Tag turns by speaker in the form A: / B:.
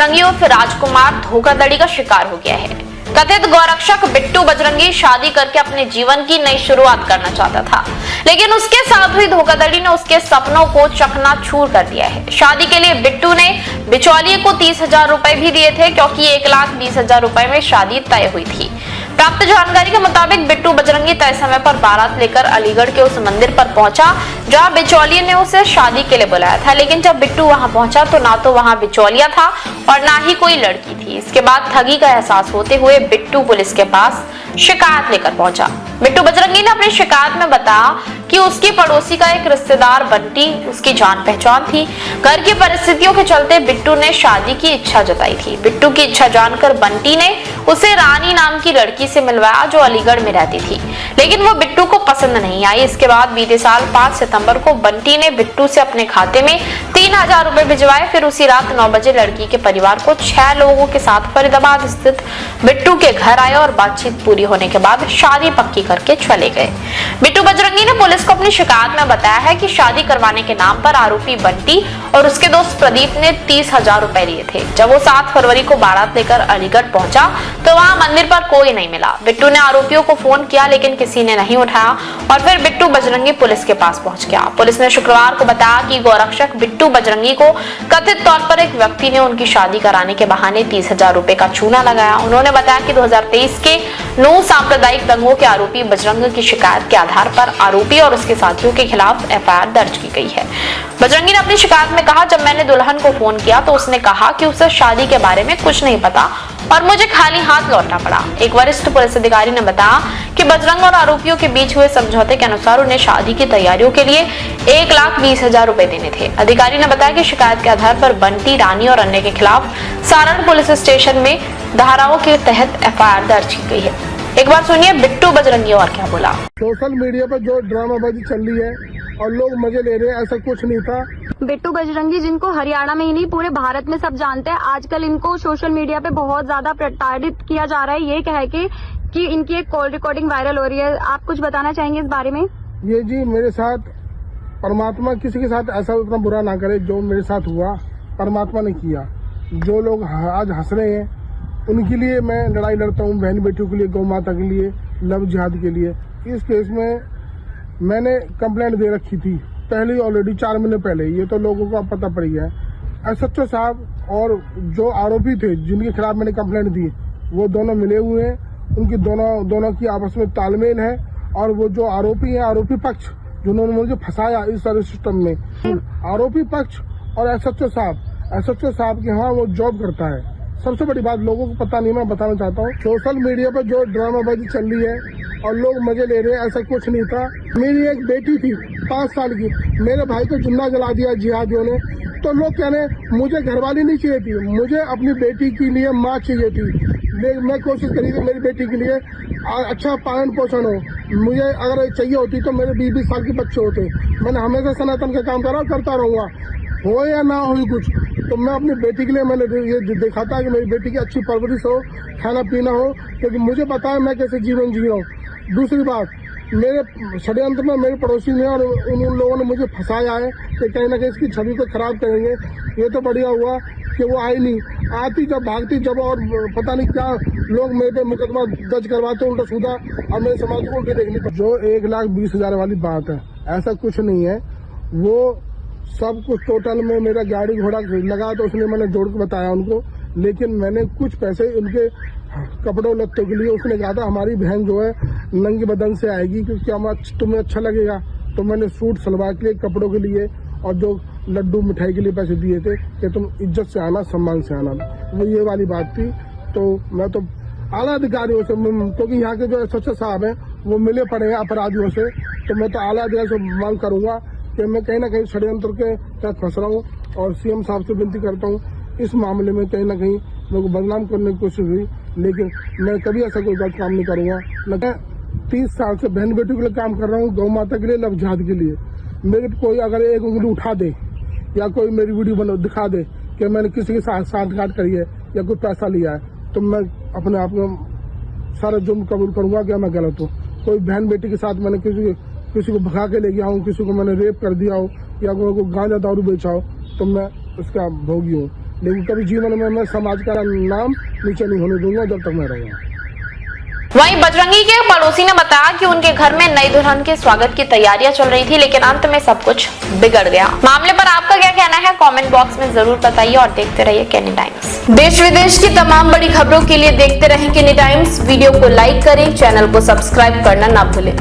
A: बजरंगी उर्फ राजकुमार धोखाधड़ी का शिकार हो गया है। कथित गौरक्षक बिट्टू बजरंगी शादी करके अपने जीवन की नई शुरुआत करना चाहता था, लेकिन उसके साथ हुई धोखाधड़ी ने उसके सपनों को चकनाचूर कर दिया है। शादी के लिए बिट्टू ने बिचौलिए को 30,000 रुपए भी दिए थे, क्योंकि 1,20,000 रुपए में शादी तय हुई थी। प्राप्त जानकारी के मुताबिक बिट्टू बजरंगी तय समय पर बारात लेकर अलीगढ़ के उस मंदिर पर पहुंचा जहां बिचौलिए ने उसे शादी के लिए बुलाया था, लेकिन जब बिट्टू वहां पहुंचा तो ना तो वहां बिचौलिया था और ना ही कोई लड़की थी। इसके बाद ठगी का एहसास होते हुए बिट्टू पुलिस के पास शिकायत लेकर पहुंचा। बिट्टू बजरंगी ने अपनी शिकायत में बताया कि उसकी पड़ोसी का एक रिश्तेदार बंटी उसकी जान पहचान थी। घर की परिस्थितियों के चलते बिट्टू ने शादी की इच्छा जताई थी। बिट्टू की इच्छा जानकर बंटी ने उसे रानी नाम की लड़की से मिलवाया जो अलीगढ़ में रहती थी, लेकिन वो बिट्टू को पसंद नहीं आई। इसके बाद बीते साल 5 सितंबर को बंटी ने बिट्टू से अपने खाते में 3,000 रुपए भिजवाए। फिर उसी रात 9 बजे लड़की के परिवार को 6 लोगों के साथ फरीदाबाद स्थित बिट्टू के घर आए और बातचीत पूरी होने के बाद शादी पक्की करके चले गए। बिट्टू बजरंगी ने पुलिस को अपनी शिकायत में बताया है कि शादी करवाने के नाम पर आरोपी बंटी और उसके दोस्त प्रदीप ने 30,000 रुपए लिए थे। जब वो 7 फरवरी को बारात लेकर अलीगढ़ पहुंचा तो वहां मंदिर पर कोई नहीं मिला। बिट्टू ने आरोपियों को फोन किया, लेकिन किसी ने नहीं उठाया और फिर बिट्टू बजरंगी पुलिस के पास पहुंच गया। पुलिस ने शुक्रवार को बताया कि गौरक्षक बिट्टू बजरंगी को कथित तौर पर एक व्यक्ति ने उनकी शादी कराने के बहाने 30,000 रुपए का चूना लगाया। उन्होंने बताया कि 2023 के 9 सांप्रदायिक दंगों के आरोपी बजरंगी की शिकायत के आधार पर आरोपी और उसके साथियों के खिलाफ एफआईआर दर्ज की गई है। बजरंगी ने अपनी शिकायत में कहा, जब मैंने दुल्हन को फोन किया तो उसने कहा कि उसे शादी के बारे में कुछ नहीं पता और मुझे खाली हाथ लौटना पड़ा। एक वरिष्ठ पुलिस अधिकारी ने बताया कि बजरंग और आरोपियों के बीच हुए समझौते के अनुसार उन्हें शादी की तैयारियों के लिए 1,20,000 रुपए देने थे। अधिकारी ने बताया कि शिकायत के आधार पर बंटी, रानी और अन्य के खिलाफ सारण पुलिस स्टेशन में धाराओं के तहत एफआईआर दर्ज की गई है। एक बार सुनिए बिट्टू बजरंगी और क्या बोला।
B: सोशल मीडिया पर जो ड्रामाबाजी चल रही है और लोग मजे ले रहे हैं, ऐसा कुछ नहीं था।
C: बिट्टू बजरंगी, जिनको हरियाणा में ही नहीं पूरे भारत में सब जानते हैं, आजकल इनको सोशल मीडिया पे बहुत ज्यादा प्रताड़ित किया जा रहा है, ये कह के कि इनकी एक कॉल रिकॉर्डिंग वायरल हो रही है। आप कुछ बताना चाहेंगे इस बारे में?
B: ये जी, मेरे साथ परमात्मा किसी के साथ ऐसा उतना बुरा ना करे जो मेरे साथ हुआ, परमात्मा ने किया। जो लोग आज हंस रहे हैं उनके लिए मैं लड़ाई लड़ता हूँ, बहन बेटियों के लिए, गौ माता के लिए, लव जिहाद के लिए। इस केस में मैंने कंप्लेंट दे रखी थी पहले, ऑलरेडी 4 महीने पहले। ये तो लोगों को पता पड़ गया है। एसएचओ साहब और जो आरोपी थे जिनके खिलाफ मैंने कंप्लेंट दी, वो दोनों मिले हुए हैं। उनकी दोनों की आपस में तालमेल है और वो जो आरोपी है, आरोपी पक्ष जिन्होंने मुझे फंसाया इस सारे सिस्टम में, आरोपी पक्ष और एसएचओ साहब के यहाँ वो जॉब करता है। सबसे बड़ी बात लोगों को पता नहीं, मैं बताना चाहता हूँ। सोशल मीडिया पर जो ड्रामाबाजी चल रही है और लोग मजे ले रहे हैं, ऐसा कुछ नहीं था। मेरी एक बेटी थी 5 साल की, मेरे भाई को जिंदा जला दिया जिहादियों ने। तो लोग कह रहे मुझे घरवाली नहीं चाहिए थी, मुझे अपनी बेटी के लिए माँ चाहिए थी। मैं कोशिश करी थी मेरी बेटी के लिए अच्छा पालन पोषण हो। मुझे अगर चाहिए होती तो मेरे 20-20 साल के बच्चे होते। मैंने हमेशा सनातन का काम करता रहूंगा, हो या ना हो कुछ। तो मैं अपनी बेटी के लिए मैंने ये देखा था कि मेरी बेटी की अच्छी परवरिश हो, खाना पीना हो, क्योंकि मुझे पता है मैं कैसे जीवन जी रहा हूँ। दूसरी बात, मेरे षड्यंत्र में मेरे पड़ोसी ने और उन लोगों ने मुझे फंसाया है कि कहीं ना कहीं इसकी छवि को खराब करेंगे। ये तो बढ़िया हुआ कि वो आई नहीं, आती जब, भागती जब, और पता नहीं क्या लोग मेरे पे मुकदमा दर्ज करवाते उल्टा सीधा, और मेरे समाज को उल्टे देखने पर। जो 1,20,000 वाली बात है, ऐसा कुछ नहीं है। वो सब कुछ टोटल में मेरा गाड़ी घोड़ा लगा तो उसने मैंने जोड़ के बताया उनको, लेकिन मैंने कुछ पैसे उनके कपड़ों लत्तों के लिए, उसने कहा था हमारी बहन जो है नंगे बदन से आएगी क्योंकि तुम्हें अच्छा लगेगा। तो मैंने सूट सलवार के लिए, कपड़ों के लिए और जो लड्डू मिठाई के लिए पैसे दिए थे कि तुम इज्जत से आना, सम्मान से आना। वो ये वाली बात थी। तो मैं तो आला अधिकारियों से, क्योंकि यहाँ के जो एसएचओ साहब हैं वो मिले पड़े हैं अपराधियों से, तो मैं तो आला अधिकारी से मांग करूंगा कि मैं कहीं ना कहीं षड्यंत्र के तहत फंस रहा हूँ। और सीएम साहब से विनती करता हूँ, इस मामले में कहीं ना कहीं मेरे को बदनाम करने की कोशिश हुई, लेकिन मैं कभी ऐसा कोई गलत काम नहीं करूंगा। मैं 30 साल से बहन बेटी के लिए काम कर रहा हूँ, गौ माता के लिए, लव जिहाद के लिए। मेरे कोई अगर एक उंगली उठा दे या कोई मेरी वीडियो दिखा दे कि मैंने किसी के साथ सांठगांठ करी है या कोई पैसा लिया है, तो मैं अपने आप में सारा जुर्म कबूल करूंगा कि मैं गलत हूँ। कोई बहन बेटी के साथ मैंने किसी को भगा के ले गया हूँ, किसी को मैंने रेप कर दिया हो या कोई को गांजा दारू बेचा हो, तो मैं उसका भोगी हूँ। लेकिन कभी जीवन में मैं समाज का नाम नीचे नहीं होने दूंगा जब तक मैं रहूंगा।
A: वहीं बजरंगी के पड़ोसी ने बताया कि उनके घर में नई दुल्हन के स्वागत की तैयारियां चल रही थी, लेकिन अंत में सब कुछ बिगड़ गया। मामले पर आपका क्या कहना है, कमेंट बॉक्स में जरूर बताइए और देखते रहिए केनी टाइम्स। देश विदेश की तमाम बड़ी खबरों के लिए देखते रहें केनी टाइम्स। वीडियो को लाइक करें, चैनल को सब्सक्राइब करना ना भूलें।